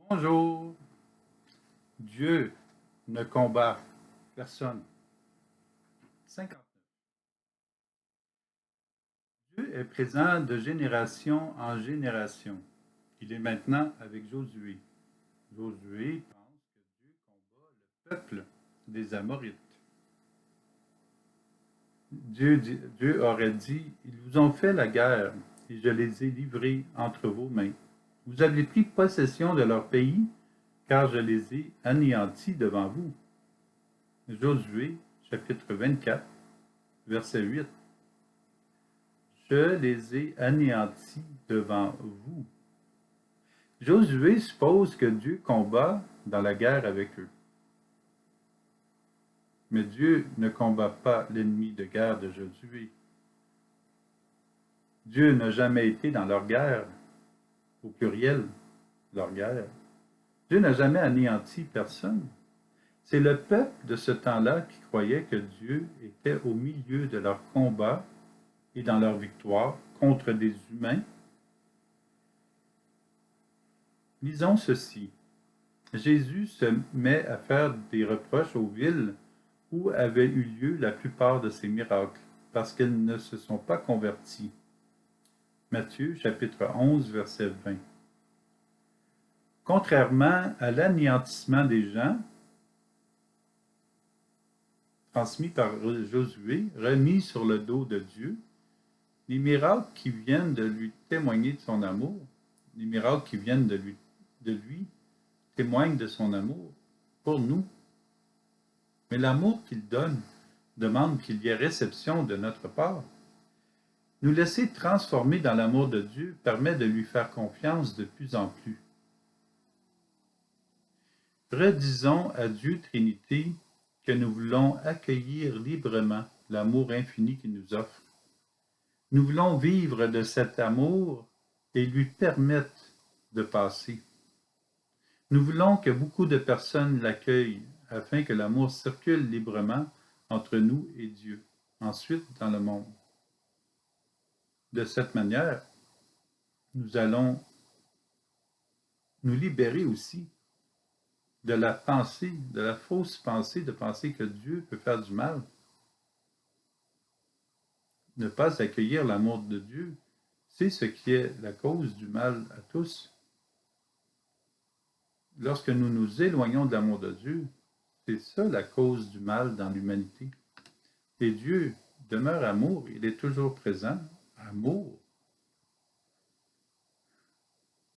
Bonjour. Dieu ne combat personne. 59. Dieu est présent de génération en génération. Il est maintenant avec Josué. Josué pense que Dieu combat le peuple des Amorites. Dieu aurait dit, ils vous ont fait la guerre et je les ai livrés entre vos mains. Vous avez pris possession de leur pays, car je les ai anéantis devant vous. Josué, chapitre 24, verset 8. Je les ai anéantis devant vous. Josué suppose que Dieu combat dans la guerre avec eux. Mais Dieu ne combat pas l'ennemi de guerre de Josué. Dieu n'a jamais été dans leur guerre, au pluriel, leur guerre. Dieu n'a jamais anéanti personne. C'est le peuple de ce temps-là qui croyait que Dieu était au milieu de leur combat et dans leur victoire contre des humains. Lisons ceci. Jésus se met à faire des reproches aux villes où avaient eu lieu la plupart de ces miracles, parce qu'elles ne se sont pas converties. Matthieu chapitre 11, verset 20. Contrairement à l'anéantissement des gens, transmis par Josué, remis sur le dos de Dieu, les miracles qui viennent de lui témoigner de son amour, les miracles qui viennent de lui témoignent de son amour pour nous. Mais l'amour qu'il donne demande qu'il y ait réception de notre part. Nous laisser transformer dans l'amour de Dieu permet de lui faire confiance de plus en plus. Redisons à Dieu Trinité que nous voulons accueillir librement l'amour infini qu'il nous offre. Nous voulons vivre de cet amour et lui permettre de passer. Nous voulons que beaucoup de personnes l'accueillent afin que l'amour circule librement entre nous et Dieu, ensuite dans le monde. De cette manière, nous allons nous libérer aussi de la pensée, de la fausse pensée de penser que Dieu peut faire du mal. Ne pas accueillir l'amour de Dieu, c'est ce qui est la cause du mal à tous. Lorsque nous nous éloignons de l'amour de Dieu, c'est ça la cause du mal dans l'humanité. Et Dieu demeure amour, il est toujours présent, amour.